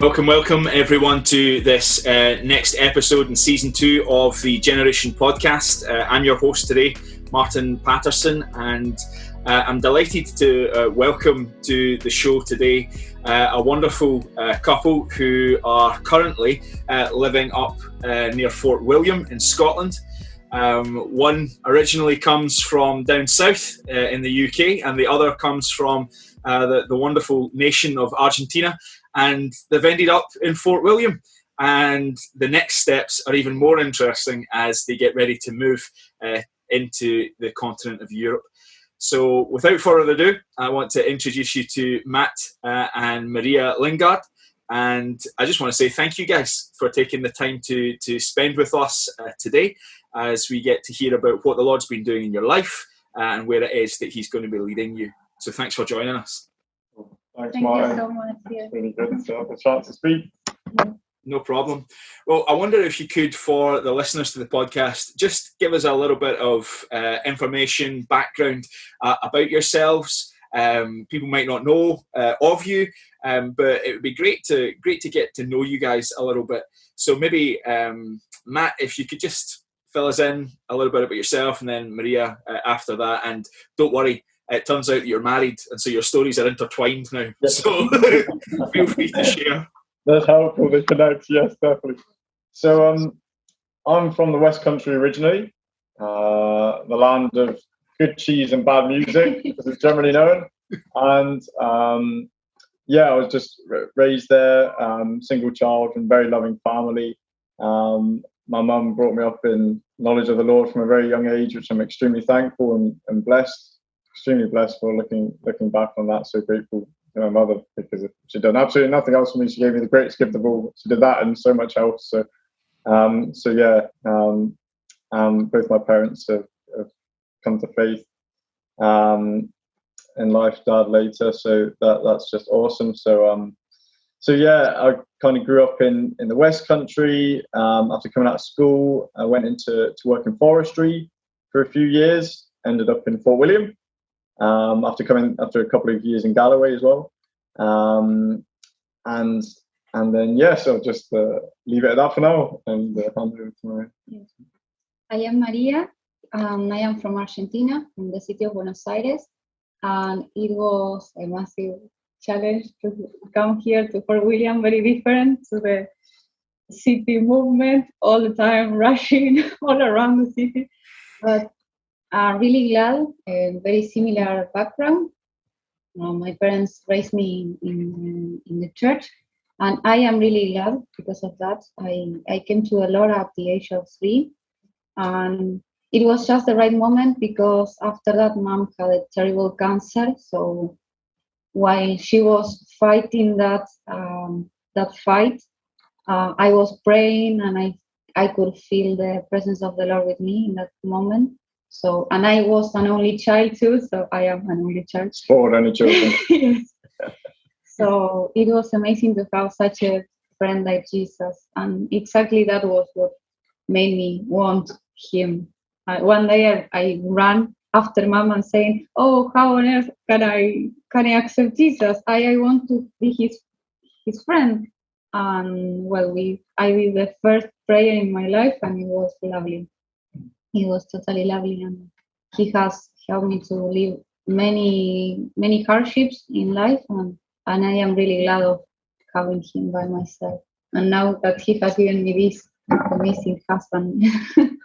Welcome everyone to this next episode in season 2 of the Generation podcast. I'm your host today, Martin Paterson, and I'm delighted to welcome to the show today a wonderful couple who are currently living up near Fort William in Scotland. One originally comes from down south in the UK, and the other comes from the wonderful nation of Argentina, and they've ended up in Fort William. And the next steps are even more interesting as they get ready to move into the continent of Europe. So without further ado, I want to introduce you to Matt and Maria Lingard. And I just want to say thank you guys for taking the time to spend with us today as we get to hear about what the Lord's been doing in your life and where it is that he's going to be leading you. So thanks for joining us. Thanks, Thank Martin. you so much. It's really good to have a chance to speak. No problem. Well, I wonder if you could, for the listeners to the podcast, just give us a little bit of information, background about yourselves. People might not know of you, but it would be great to get to know you guys a little bit. So maybe, Matt, if you could just fill us in a little bit about yourself, and then Maria after that. And don't worry, it turns out that you're married, and so your stories are intertwined now. Yes. So feel free to share. That's helpful to connect, yes, definitely. So I'm from the West Country originally, the land of good cheese and bad music, as it's generally known. And I was just raised there, single child and very loving family. My mum brought me up in knowledge of the Lord from a very young age, which I'm extremely thankful and blessed. Extremely blessed for looking back on that. So grateful to my mother, because she'd done absolutely nothing else for me. She gave me the greatest gift of all. She did that and so much else. So both my parents have come to faith in life. Dad later, so that's just awesome. I kind of grew up in the West Country. After coming out of school, I went into work in forestry for a few years. Ended up in Fort William. After a couple of years in Galloway as well, so just leave it at that for now and hand over to Maria. Yes. I am Maria. I am from Argentina, from the city of Buenos Aires, and it was a massive challenge to come here to Fort William. Very different to the city movement, all the time rushing all around the city, but really glad. Very similar background. My parents raised me in the church, and I am really glad because of that. I came to the Lord at the age of 3, and it was just the right moment, because after that, Mom had a terrible cancer. So while she was fighting that fight, I was praying, and I could feel the presence of the Lord with me in that moment. So, and I was an only child too, so I am an only child. 4 only children. Yes. So it was amazing to have such a friend like Jesus, and exactly that was what made me want him. One day I ran after Mom and saying, "Oh, how on earth can I accept Jesus? I want to be his friend." And I did the first prayer in my life, and it was lovely. He was totally lovely, and he has helped me to live many hardships in life, and I am really glad of having him by my side. And now that he has given me this amazing husband to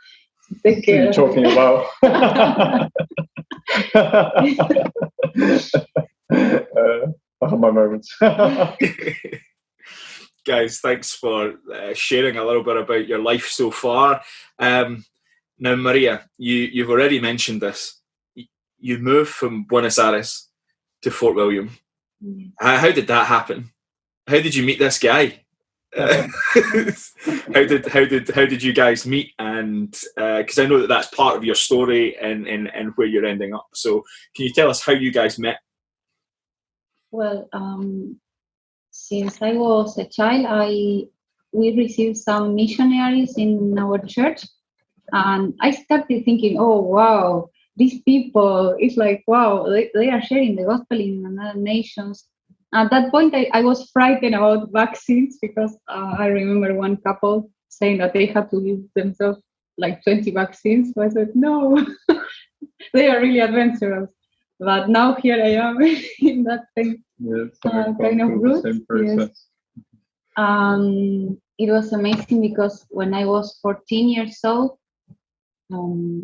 take care of. Talking about. I have my moments. Guys, thanks for sharing a little bit about your life so far. Now, Maria, you've already mentioned this. You moved from Buenos Aires to Fort William. Yes. How did that happen? How did you meet this guy? How did you guys meet? And because I know that's part of your story and where you're ending up. So can you tell us how you guys met? Well, since I was a child, we received some missionaries in our church, and I started thinking, oh wow, these people, it's like wow, they are sharing the gospel in other nations, At that point, I was frightened about vaccines because I remember one couple saying that they had to give themselves like 20 vaccines. So I said, no, they are really adventurous. But now here I am in that thing, kind of route. Yes. It was amazing because when I was 14 years old,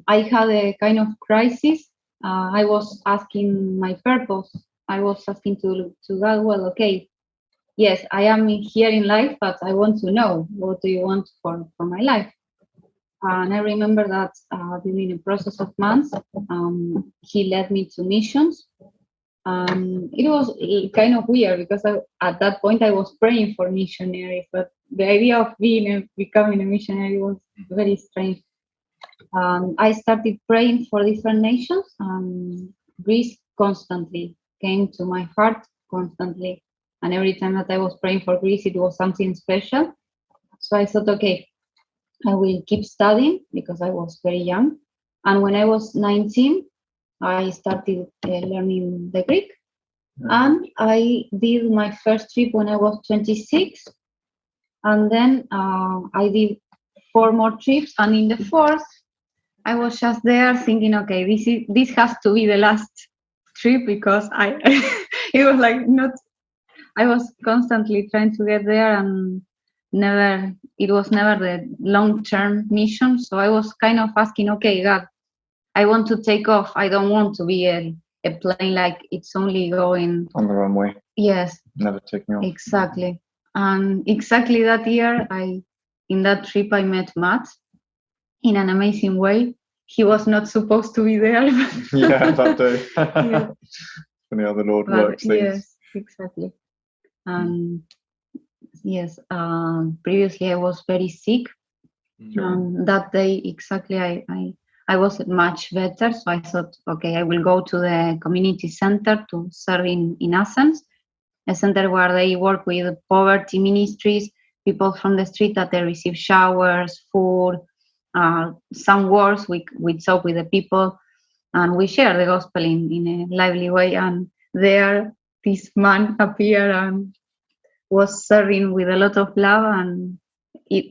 I had a kind of crisis. I was asking my purpose. I was asking to God, well, okay, yes, I am here in life, but I want to know, what do you want for my life? And I remember that during a process of months, he led me to missions. It was kind of weird because at that point I was praying for missionaries, but the idea of becoming a missionary was very strange. I started praying for different nations. Greece constantly came to my heart constantly. And every time that I was praying for Greece, it was something special. So I thought, okay, I will keep studying because I was very young. And when I was 19, I started learning the Greek. And I did my first trip when I was 26. And then I did 4 more trips. And in the 4th, I was just there thinking, okay, this has to be the last trip because it was like not. I was constantly trying to get there, and it was never the long-term mission. So I was kind of asking, okay, God, I want to take off. I don't want to be a plane like it's only going on the runway. Yes. Never taking off. Exactly. And exactly that year, in that trip, I met Matt in an amazing way. He was not supposed to be there. Yeah, that day. Yeah. Funny how the Lord works things. Yes, exactly. Yes, previously I was very sick. That day, exactly, I was much better. So I thought, okay, I will go to the community center to serve in Athens, a center where they work with poverty ministries, people from the street that they receive showers, food, some words we talk with the people, and we share the gospel in a lively way. And there, this man appeared and was serving with a lot of love, and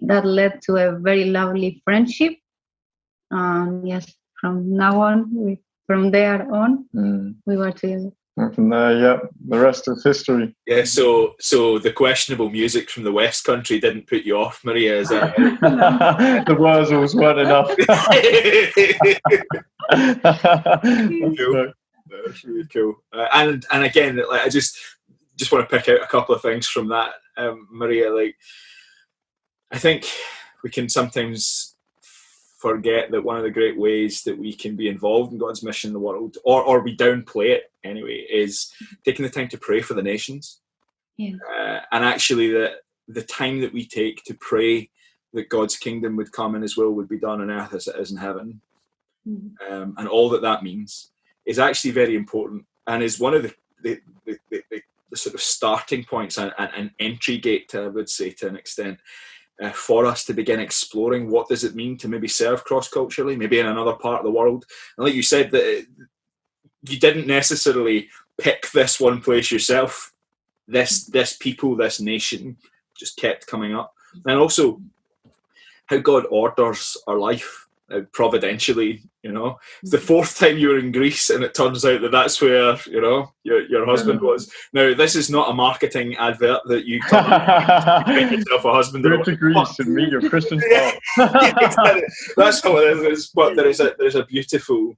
that led to a very lovely friendship. Yes, from there on, we were together. And from there, yeah, the rest is history. Yeah, so the questionable music from the West Country didn't put you off, Maria, is that right? The Wurzels weren't enough. Cool. That's really cool. And again, like, I just want to pick out a couple of things from that, Maria. Like, I think we can sometimes forget that one of the great ways that we can be involved in God's mission in the world, or we downplay it anyway, is taking the time to pray for the nations. Yeah. And actually the time that we take to pray that God's kingdom would come and his will would be done on earth as it is in heaven. Mm-hmm. And all that means is actually very important, and is one of the sort of starting points and an entry gate, I would say, to an extent, for us to begin exploring what does it mean to maybe serve cross-culturally, maybe in another part of the world. And like you said, that you didn't necessarily pick this one place yourself. This people, this nation just kept coming up. And also how God orders our life providentially, you know. It's the 4th time you were in Greece, and it turns out that that's where, you know, your husband was. Now, this is not a marketing advert that you make yourself a husband. Go to Greece and meet your Christian spouse. Exactly. That's how it is. But there's a beautiful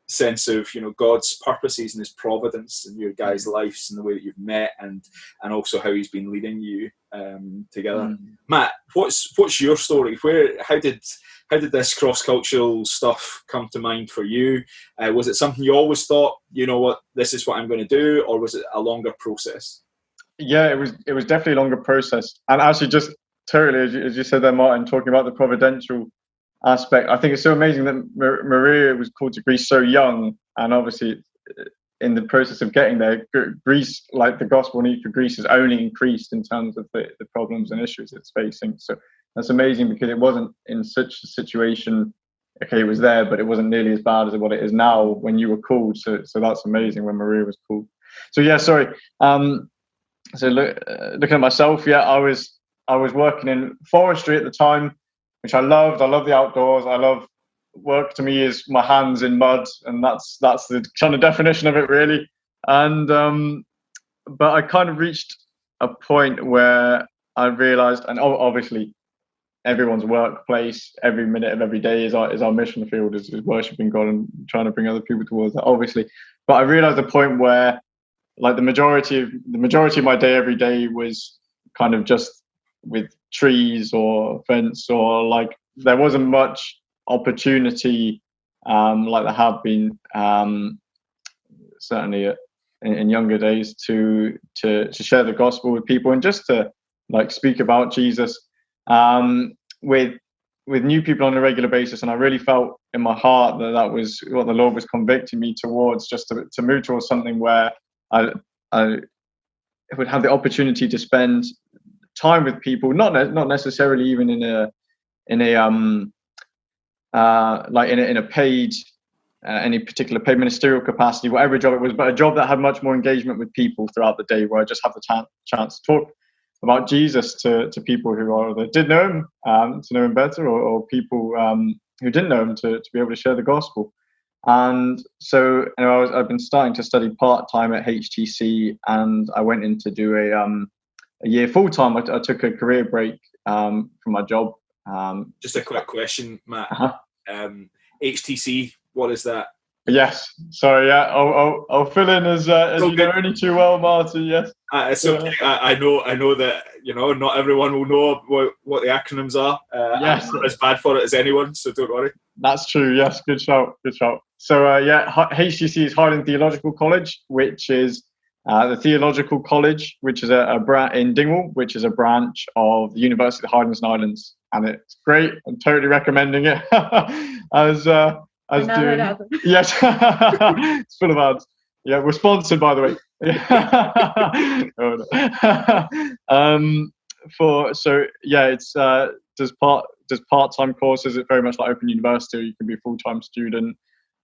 sense of, you know, God's purposes and his providence in your guys' lives and the way that you've met, and also how he's been leading you together. Matt, what's your story? How did this cross-cultural stuff come to mind for you? Was it something you always thought, you know what, this is what I'm going to do, or was it a longer process? Yeah, it was definitely a longer process. And actually, just totally, as you said there, Martin, talking about the providential aspect, I think it's so amazing that Maria was called to Greece so young, and obviously in the process of getting there, Greece, like the gospel need for Greece, has only increased in terms of the problems and issues it's facing. So that's amazing, because it wasn't in such a situation. Okay, it was there, but it wasn't nearly as bad as what it is now when you were called. So that's amazing when Maria was called. So yeah, sorry. So looking at myself, yeah, I was working in forestry at the time, which I loved. I love the outdoors. I love work. To me, is my hands in mud, and that's the kind of definition of it, really. And but I kind of reached a point where I realised, and obviously, everyone's workplace, every minute of every day is our mission field, is worshiping God and trying to bring other people towards that, obviously. But I realised the point where, like, the majority of my day every day was kind of just with trees or fence, or like there wasn't much opportunity like there have been certainly in younger days to share the gospel with people and just to like speak about Jesus with new people on a regular basis. And I really felt in my heart that was what the Lord was convicting me towards, just to move towards something where I would have the opportunity to spend time with people, not necessarily even in a paid any particular paid ministerial capacity, whatever job it was, but a job that had much more engagement with people throughout the day, where I just have the chance to talk about Jesus to people who either did know him, to know him better, or people who didn't know him, to be able to share the gospel. And so, you know, I've been starting to study part-time at HTC, and I went in to do a year full-time. I took a career break from my job. Just a quick question, Matt. Uh-huh. HTC, what is that? Yes. Sorry. Yeah. I'll fill in as you know only too well, Martin. Yes. It's okay. I know that, you know, not everyone will know what the acronyms are. Yes. I'm not as bad for it as anyone, so don't worry. That's true. Yes. Good shout. Good shout. So HTC is Highland Theological College, which is the theological college, which is in Dingwall, which is a branch of the University of the Highlands and Islands, and it's great. I'm totally recommending it. Yes, it's full of ads. Yeah, we're sponsored, by the way. It's does part-time courses. It's very much like Open University. You can be a full-time student,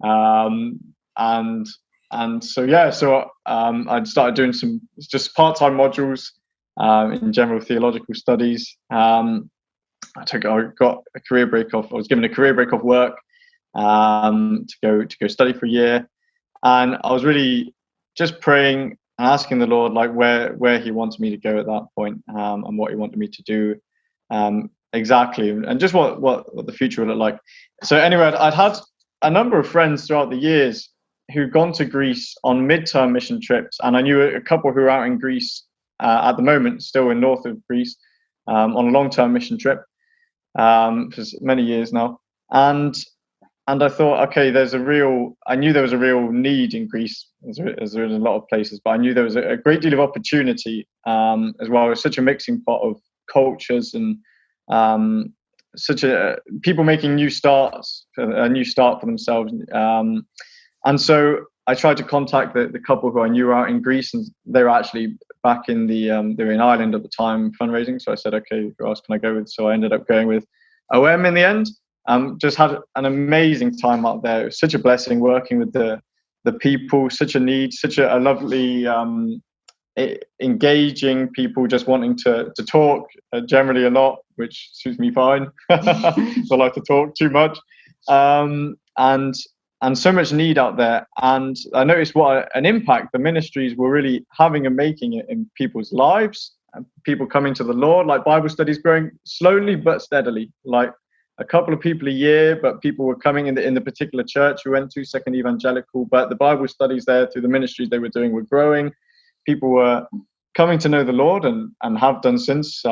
I started doing some just part-time modules in general theological studies. I got a career break off. I was given a career break off work to go study for a year, and I was really just praying and asking the Lord like where He wants me to go at that point, and what He wanted me to do exactly, and just what the future would look like. So anyway, I'd had a number of friends throughout the years who'd gone to Greece on mid-term mission trips, and I knew a couple who are out in Greece at the moment, still in north of Greece, on a long-term mission trip for many years now. And I thought, okay, I knew there was a real need in Greece, as there is in a lot of places, but I knew there was a great deal of opportunity as well. It was such a mixing pot of cultures and people making a new start for themselves. And so I tried to contact the couple who I knew were out in Greece, and they were actually back in they were in Ireland at the time fundraising. So I said, okay, who else can I go with? So I ended up going with OM in the end. Just had an amazing time out there. It was such a blessing working with the people, such a need, such a lovely, engaging people, just wanting to talk generally a lot, which suits me fine. So I like to talk too much. And so much need out there. And I noticed what an impact the ministries were really having and making it in people's lives, and people coming to the Lord, like Bible studies growing slowly but steadily, like a couple of people a year, but people were coming in the particular church we went to, Second Evangelical, but the Bible studies there through the ministries they were doing were growing. People were coming to know the Lord and have done since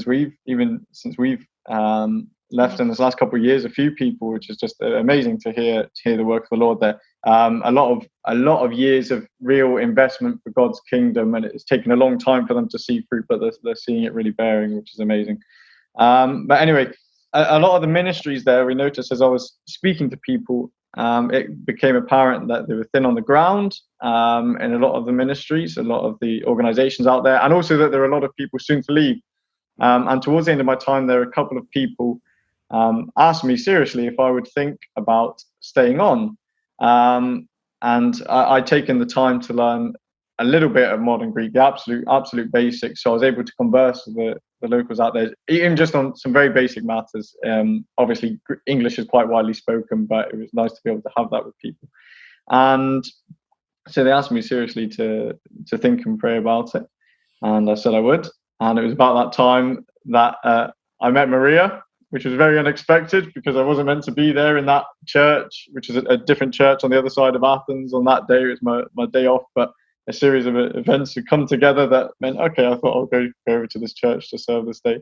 we've left in this last couple of years, a few people, which is just amazing to hear the work of the Lord there. A lot of years of real investment for God's kingdom, and it's taken a long time for them to see fruit, but they're seeing it really bearing, which is amazing. But anyway, a lot of the ministries there, we noticed as I was speaking to people, it became apparent that they were thin on the ground in a lot of the ministries, a lot of the organizations out there, and also that there are a lot of people soon to leave. And towards the end of my time there, a couple of people asked me seriously if I would think about staying on. And I'd taken the time to learn a little bit of modern Greek, the absolute basics. So I was able to converse with the locals out there, even just on some very basic matters. Obviously, English is quite widely spoken, but it was nice to be able to have that with people. And so they asked me seriously to think and pray about it, and I said I would. And it was about that time that I met Maria, which was very unexpected because I wasn't meant to be there in that church, which is a different church on the other side of Athens on that day. It was my day off, but a series of events had come together that meant, okay, I thought I'll go over to this church to serve this day.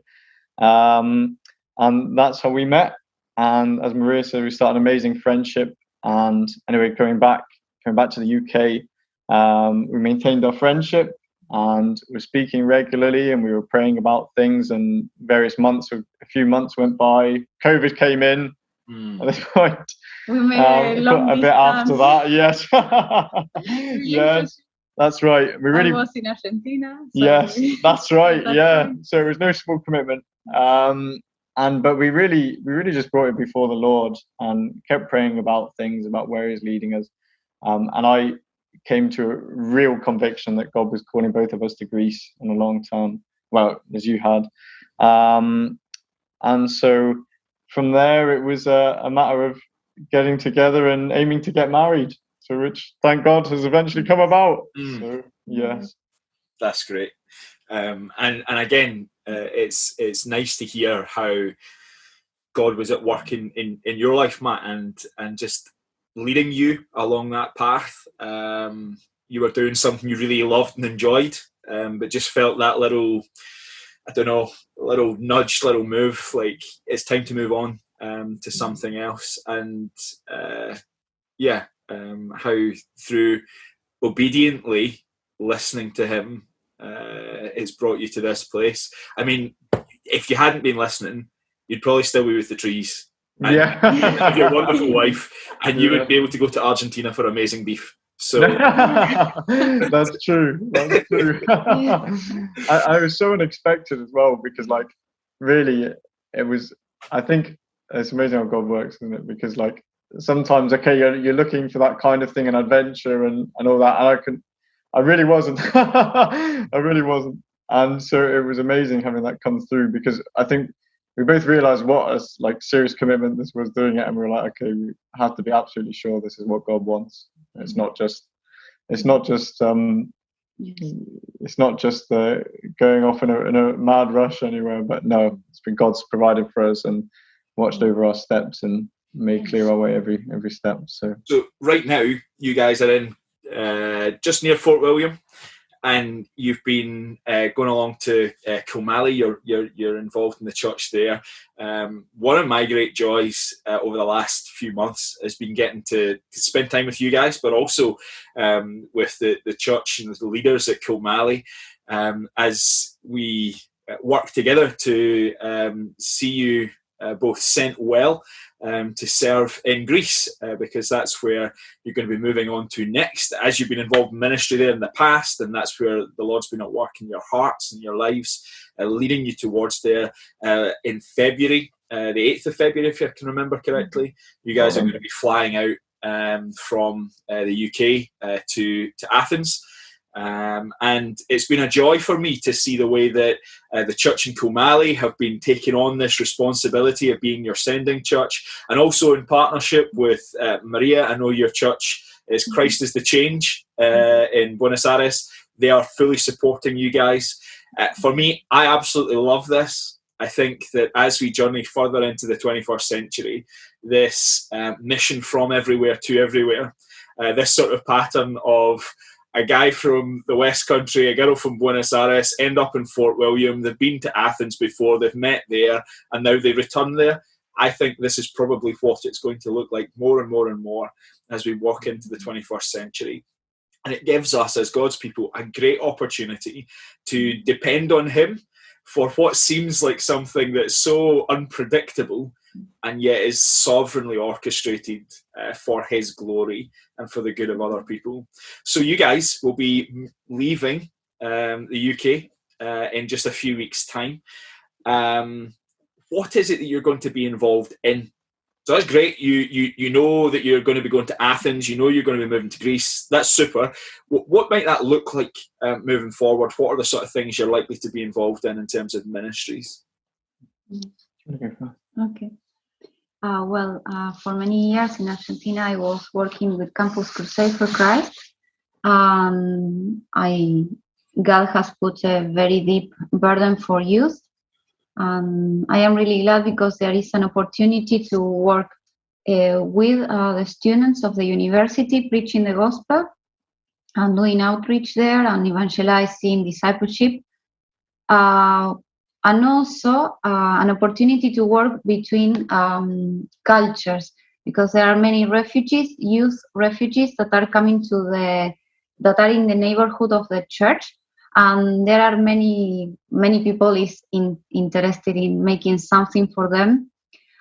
And that's how we met. And as Maria said, we started an amazing friendship. And anyway, coming back to the UK, we maintained our friendship and we're speaking regularly, and we were praying about things, and a few months went by. COVID came in at this point. We made a bit after that, yes. Yes, that's right. I was in Argentina. So yes, that's right. Yeah, so it was no small commitment. But we really just brought it before the Lord and kept praying about things, about where He's leading us. And I came to a real conviction that God was calling both of us to Greece in a long term. Well, as you had. And so from there, it was a matter of getting together and aiming to get married. So which, thank God, has eventually come about. So, yes. That's great. And again, it's nice to hear how God was at work in your life, Matt, and just leading you along that path. You were doing something you really loved and enjoyed, but just felt that little, I don't know, little nudge, little move, like it's time to move on to something else. And how through obediently listening to Him, it's brought you to this place. I mean, if you hadn't been listening, you'd probably still be with the trees. And yeah. your wonderful wife, and you would be able to go to Argentina for amazing beef. So that's true. That's true. I was so unexpected as well, because like really it was, I think it's amazing how God works, isn't it? Because like sometimes, okay, you're looking for that kind of thing, an adventure and all that, and I really wasn't. I really wasn't. And so it was amazing having that come through, because I think we both realized what a like serious commitment this was doing it, and we were like, okay, we have to be absolutely sure this is what God wants. It's not just going off in a mad rush anywhere, but no, it's been God's provided for us and watched over our steps and made clear our way every step. So right now you guys are in just near Fort William, and you've been going along to Kilmallie. You're involved in the church there. One of my great joys over the last few months has been getting to spend time with you guys, but also with the church and the leaders at Kilmallie, as we work together to see you both sent well to serve in Greece, because that's where you're going to be moving on to next, as you've been involved in ministry there in the past, and that's where the Lord's been at work in your hearts and your lives, leading you towards there. In February, the 8th of February, if I can remember correctly, you guys are going to be flying out from the UK to Athens. And it's been a joy for me to see the way that the church in Kilmallie have been taking on this responsibility of being your sending church, and also in partnership with Maria. I know your church is Christ is the Change in Buenos Aires. They are fully supporting you guys. For me, I absolutely love this. I think that as we journey further into the 21st century, this mission from everywhere to everywhere, this sort of pattern of a guy from the West Country, a girl from Buenos Aires, end up in Fort William. They've been to Athens before, they've met there, and now they return there. I think this is probably what it's going to look like more and more and more as we walk into the 21st century. And it gives us, as God's people, a great opportunity to depend on Him for what seems like something that's so unpredictable, and yet is sovereignly orchestrated for His glory and for the good of other people. So you guys will be leaving the UK in just a few weeks' time. What is it that you're going to be involved in So that's great. You know that you're going to be going to Athens. You know you're going to be moving to Greece. That's super. What might that look like moving forward? What are the sort of things you're likely to be involved in terms of ministries? Okay. For many years in Argentina, I was working with Campus Crusade for Christ. God has put a very deep burden for youth. I am really glad because there is an opportunity to work with the students of the university, preaching the gospel and doing outreach there and evangelizing, discipleship. And also an opportunity to work between cultures, because there are many refugees, youth refugees that are coming that are in the neighborhood of the church. And there are many people interested in making something for them,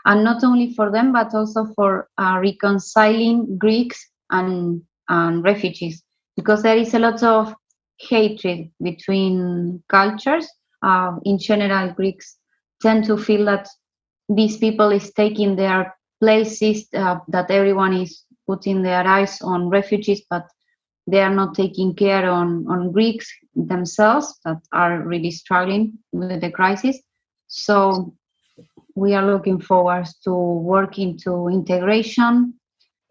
and not only for them, but also for reconciling Greeks and refugees, because there is a lot of hatred between cultures. In general, Greeks tend to feel that these people is taking their places, that everyone is putting their eyes on refugees, but they are not taking care on Greeks themselves that are really struggling with the crisis. So we are looking forward to working to integration,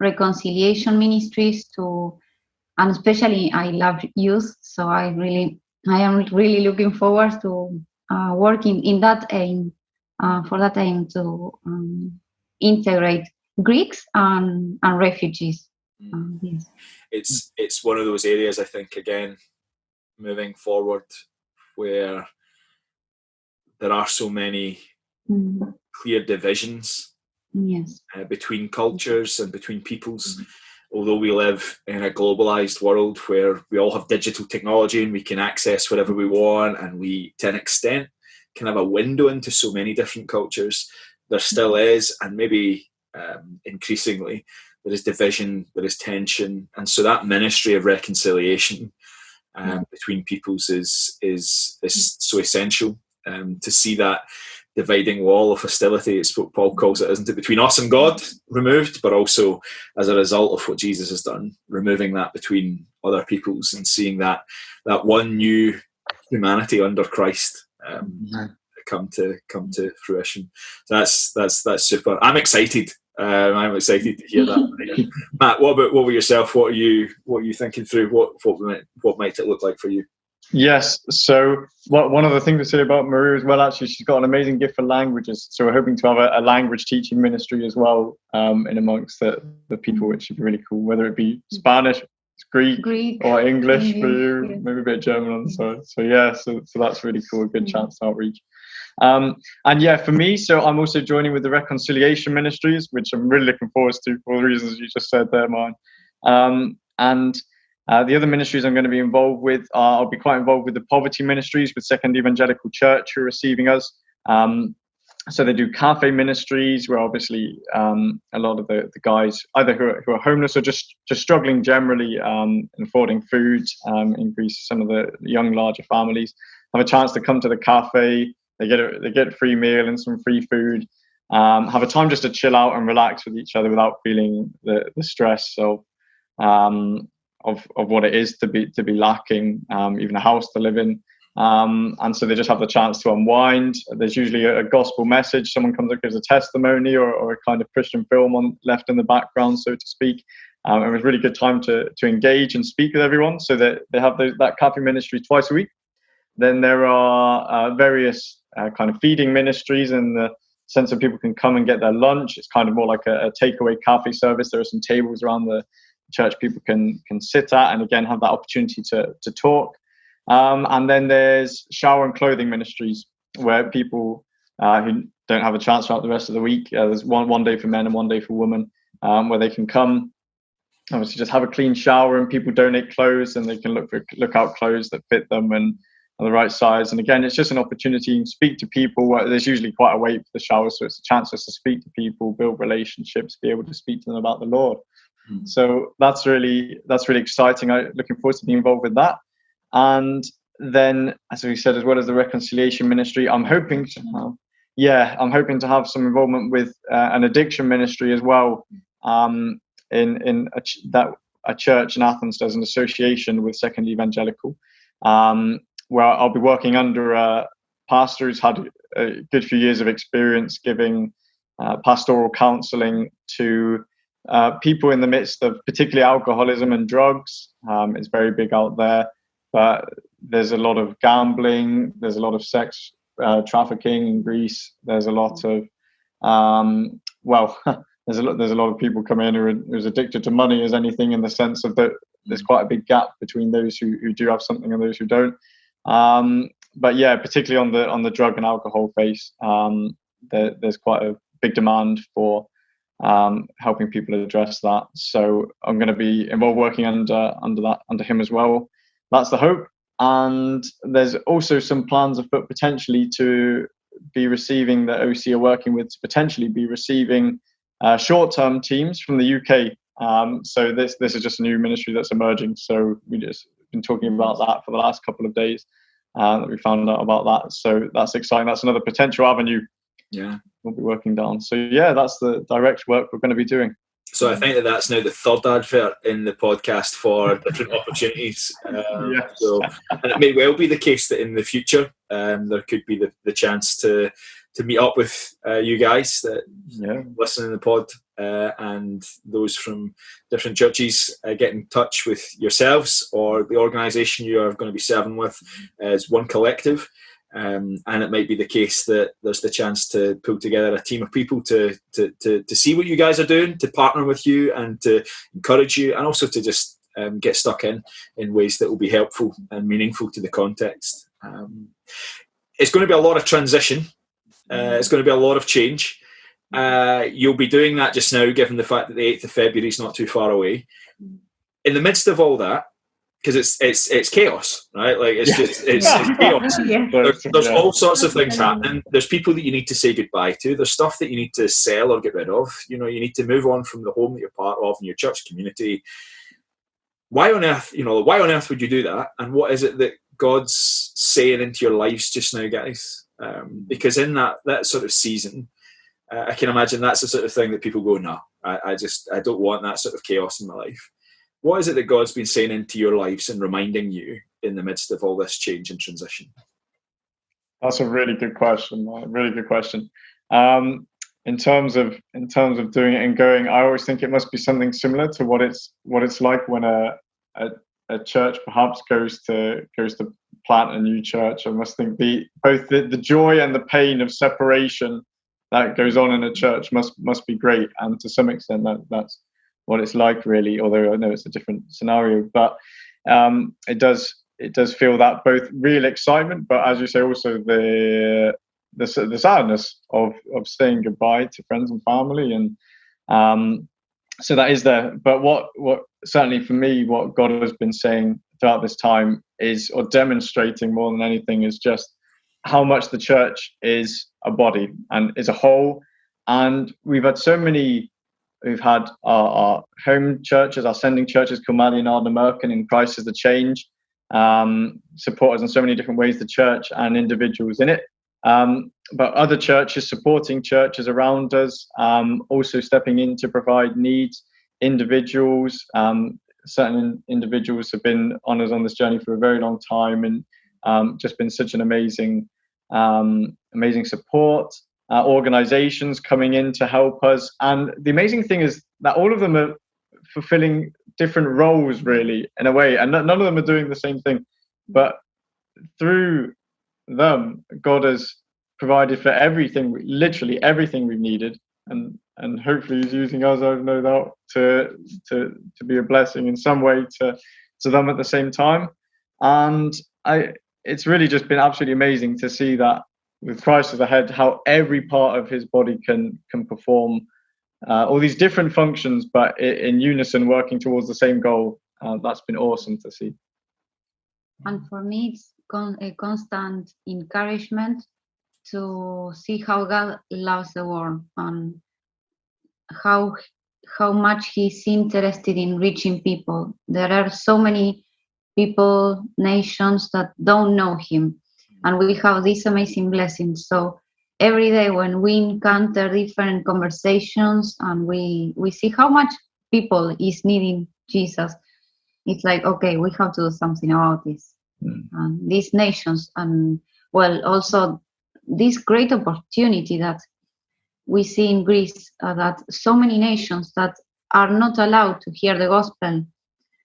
reconciliation ministries, and especially I love youth, so I am really looking forward to working in that aim, for that aim to integrate Greeks and refugees. Yes. It's one of those areas, I think, again, moving forward, where there are so many clear divisions between cultures and between peoples. Although we live in a globalized world where we all have digital technology and we can access whatever we want, and we, to an extent, can have a window into so many different cultures, there still is, and maybe increasingly, there is division, there is tension. And so that ministry of reconciliation between peoples is so essential, to see that dividing wall of hostility, it's what Paul calls it, isn't it, between us and God, removed, but also as a result of what Jesus has done, removing that between other peoples and seeing that one new humanity under Christ come to fruition. So that's super. I'm excited. I'm excited to hear that. Matt, what about yourself? What are you thinking through? What might it look like for you? Yes. So one of the things to say about Maria as well, actually, she's got an amazing gift for languages. So we're hoping to have a language teaching ministry as well, in amongst the people, which would be really cool, whether it be Spanish, Greek or English for you, maybe a bit of German on the side. So yeah, so that's really cool, a good chance to outreach. And yeah, for me, so I'm also joining with the reconciliation ministries, which I'm really looking forward to for the reasons you just said there, Martin. The other ministries I'm going to be involved with, I'll be quite involved with the poverty ministries with Second Evangelical Church, who are receiving us. So they do cafe ministries, where obviously a lot of the guys either who are homeless or just struggling generally in affording food in Greece, some of the young larger families have a chance to come to the cafe. They get a free meal and some free food. Have a time just to chill out and relax with each other without feeling the stress of what it is to be lacking even a house to live in. And so they just have the chance to unwind. There's usually a gospel message. Someone comes up, gives a testimony or a kind of Christian film left in the background, so to speak. It was a really good time to engage and speak with everyone. So that they have that cafe ministry twice a week. Then there are various kind of feeding ministries in the sense that people can come and get their lunch. It's kind of more like a takeaway cafe service. There are some tables around the church people can sit at and again have that opportunity to talk. And then there's shower and clothing ministries, where people who don't have a chance throughout the rest of the week, there's one day for men and one day for women, where they can come, obviously just have a clean shower, and people donate clothes and they can look out clothes that fit them and are the right size. And again, it's just an opportunity to speak to people. There's usually quite a wait for the shower, so it's a chance just to speak to people, build relationships, be able to speak to them about the Lord. So that's really exciting. I'm looking forward to being involved with that. And then, as we said, as well as the reconciliation ministry, I'm hoping I'm hoping to have some involvement with an addiction ministry as well. In a church in Athens, there's an association with Second Evangelical, where I'll be working under a pastor who's had a good few years of experience giving pastoral counselling to people in the midst of particularly alcoholism and drugs. It's very big out there, but there's a lot of gambling, there's a lot of sex trafficking in Greece. There's a lot of there's a lot of people come in who's addicted to money as anything, in the sense of that there's quite a big gap between those who do have something and those who don't. But yeah, particularly on the drug and alcohol face, there's quite a big demand for helping people address that. So I'm going to be involved working under him as well. That's the hope. And there's also some plans afoot potentially to be receiving, the OC are working with, to potentially be receiving short-term teams from the UK. So this is just a new ministry that's emerging. So we just been talking about that for the last couple of days that we found out about that. So that's exciting. That's another potential avenue. Yeah, we'll be working down. So yeah, that's the direct work we're going to be doing. So I think that's now the third advert in the podcast for different opportunities. Yes. So, and it may well be the case that in the future there could be the chance to meet up with you guys that listen in the pod, and those from different churches get in touch with yourselves or the organisation you are going to be serving with as one collective. And it might be the case that there's the chance to pull together a team of people to see what you guys are doing, to partner with you and to encourage you, and also to just get stuck in ways that will be helpful and meaningful to the context. It's going to be a lot of transition. It's going to be a lot of change. You'll be doing that just now, given the fact that the 8th of February is not too far away. In the midst of all that, because it's chaos, right? Like it's chaos. There's all sorts of things happening. There's people that you need to say goodbye to. There's stuff that you need to sell or get rid of. You know, you need to move on from the home that you're part of and your church community. Why on earth would you do that? And what is it that God's saying into your lives just now, guys? Because in that sort of season, I can imagine that's the sort of thing that people go, no, I don't want that sort of chaos in my life. What is it that God's been saying into your lives and reminding you in the midst of all this change and transition? That's a really good question. Really good question. In terms of doing it and going, I always think it must be something similar to what it's like when a church perhaps goes to plant a new church. I must think both the joy and the pain of separation that goes on in a church must be great, and to some extent that's what it's like, really, although I know it's a different scenario. But it does feel that both real excitement, but as you say, also the sadness of saying goodbye to friends and family, and so that is there. But what certainly for me, what God has been saying throughout this time is, or demonstrating more than anything, is just how much the church is a body and is a whole. And we've had our home churches, our sending churches, Kilmallie and Ardnamurchan, in Christ is the Change, support us in so many different ways, the church and individuals in it. But other churches supporting churches around us, also stepping in to provide needs. Individuals, certain individuals have been on us on this journey for a very long time, and just been such an amazing support. Organizations coming in to help us, and the amazing thing is that all of them are fulfilling different roles, really, in a way, and none of them are doing the same thing, but through them God has provided for everything, literally everything we've needed, and hopefully he's using us, I have no doubt, to be a blessing in some way to them at the same time. And it's really just been absolutely amazing to see that with Christ as the head, how every part of his body can perform all these different functions, but in unison, working towards the same goal. That's been awesome to see. And for me, it's a constant encouragement to see how God loves the world and how much he's interested in reaching people. There are so many people, nations that don't know him, and we have these amazing blessings. So every day when we encounter different conversations and we see how much people is needing Jesus, it's like, okay, we have to do something about this. These nations, and well, also this great opportunity that we see in Greece, that so many nations that are not allowed to hear the gospel,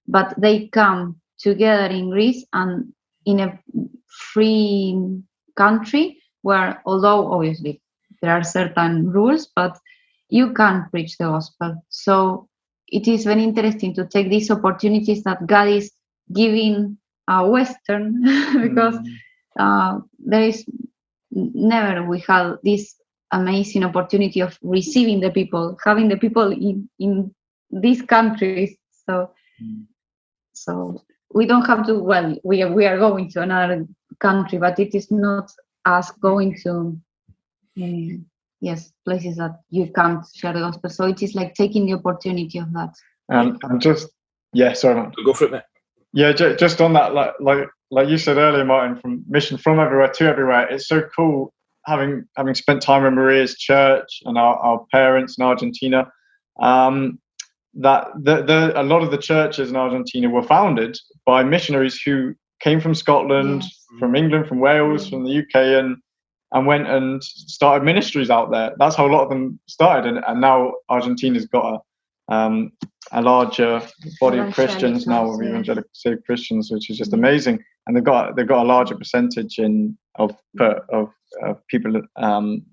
but they come together in Greece and in a free country where, although obviously there are certain rules, but you can preach the gospel. So it is very interesting to take these opportunities that God is giving Western because there is never we had this amazing opportunity of receiving the people, having the people in these countries. So we don't have to, well, we are going to another country, but it is not us going to places that you can't share the gospel. So it is like taking the opportunity of that. And just sorry, man. Go for it, mate. Yeah, just on that, like you said earlier, Martin, from mission from everywhere to everywhere. It's so cool having spent time in Maria's church and our parents in Argentina. That a lot of the churches in Argentina were founded by missionaries who came from Scotland, from England, from Wales, from the UK, and went and started ministries out there. That's how a lot of them started, and now Argentina's got a larger body of Christians now, of evangelical saved Christians, which is just amazing. And they've got a larger percentage of people than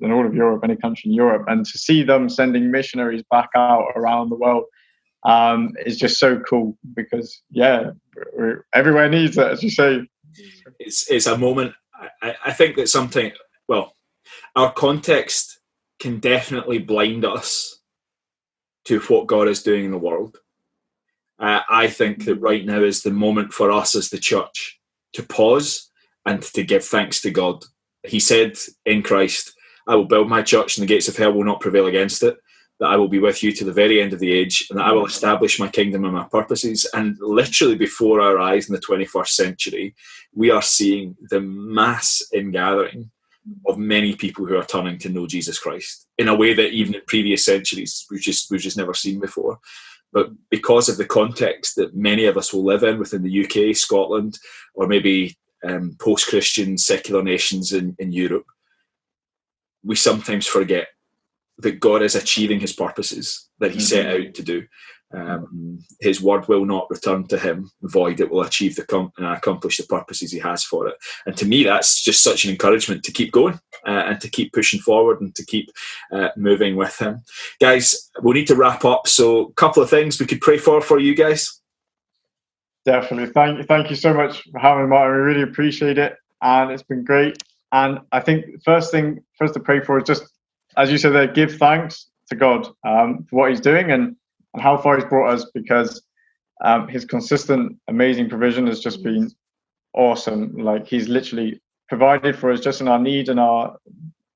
all of Europe, any country in Europe. And to see them sending missionaries back out around the world is just so cool, because everywhere needs it, as you say. It's a moment. I think that sometimes, well, our context can definitely blind us to what God is doing in the world. I think that right now is the moment for us as the church to pause and to give thanks to God. He said in Christ, I will build my church and the gates of hell will not prevail against it, that I will be with you to the very end of the age, and that I will establish my kingdom and my purposes. And literally before our eyes in the 21st century, we are seeing the mass ingathering of many people who are turning to know Jesus Christ in a way that even in previous centuries we've just never seen before. But because of the context that many of us will live in within the UK, Scotland, or maybe post-Christian secular nations in Europe, we sometimes forget that God is achieving his purposes that he set out to do. His word will not return to him void. It will achieve and accomplish the purposes he has for it. And to me, that's just such an encouragement to keep going and to keep pushing forward and to keep moving with him. Guys, we'll need to wrap up. So a couple of things we could pray for you guys. Definitely. Thank you so much for having me, Martin. We really appreciate it. And it's been great. And I think first thing to pray for is just, as you said there, give thanks to God for what he's doing and how far he's brought us, because his consistent, amazing provision has just been awesome. Like, he's literally provided for us just in our need and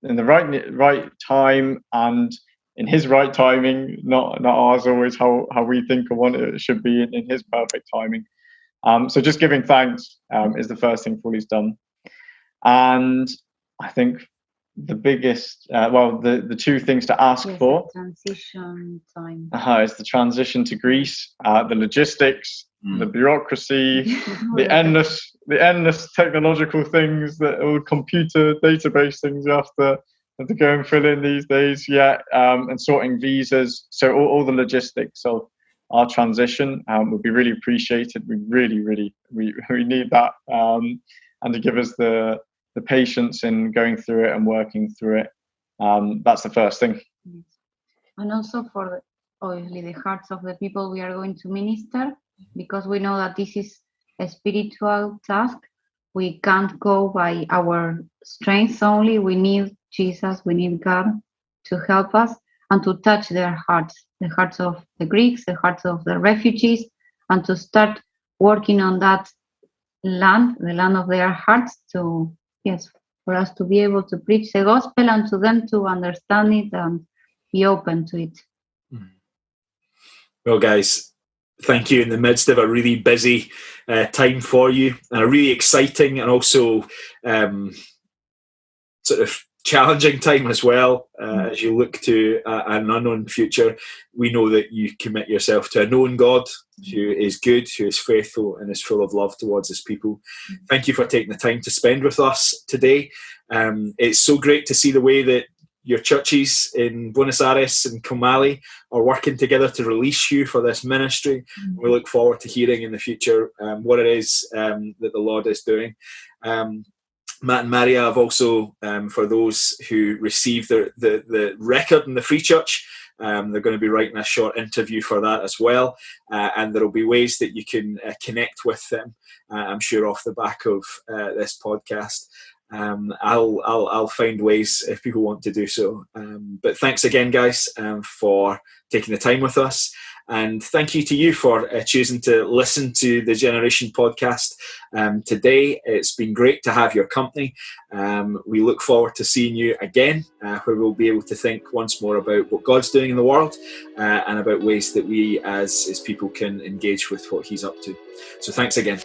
in the right time and in his right timing, not ours always how we think or want it should be in his perfect timing. So just giving thanks is the first thing for what he's done. And I think the biggest, the two things to ask for. Transition time. Is the transition to Greece, the logistics, the bureaucracy, the endless technological things, all computer database things you have to go and fill in these days. And sorting visas. So all the logistics of our transition would be really appreciated. We really we need that, and to give us the patience in going through it and working through it. That's the first thing. And also for obviously the hearts of the people we are going to minister, because we know that this is a spiritual task. We can't go by our strengths only. We need Jesus, we need God to help us and to touch their hearts, the hearts of the Greeks, the hearts of the refugees, and to start working on that land, the land of their hearts, for us to be able to preach the gospel and to them to understand it and be open to it. Well, guys, thank you in the midst of a really busy time for you, and a really exciting and also sort of challenging time as well, as you look to an unknown future. We know that you commit yourself to a known God who is good, who is faithful, and is full of love towards his people. Thank you for taking the time to spend with us today. It's so great to see the way that your churches in Buenos Aires and Kilmallie are working together to release you for this ministry. We look forward to hearing in the future what it is that the Lord is doing. Matt and Maria have also, for those who received the record in the Free Church, they're going to be writing a short interview for that as well, and there will be ways that you can connect with them, I'm sure, off the back of this podcast. I'll find ways if people want to do so. But thanks again, guys, for taking the time with us. And thank you to you for choosing to listen to the Generation podcast today. It's been great to have your company. We look forward to seeing you again, where we'll be able to think once more about what God's doing in the world and about ways that we as his people can engage with what he's up to. So thanks again.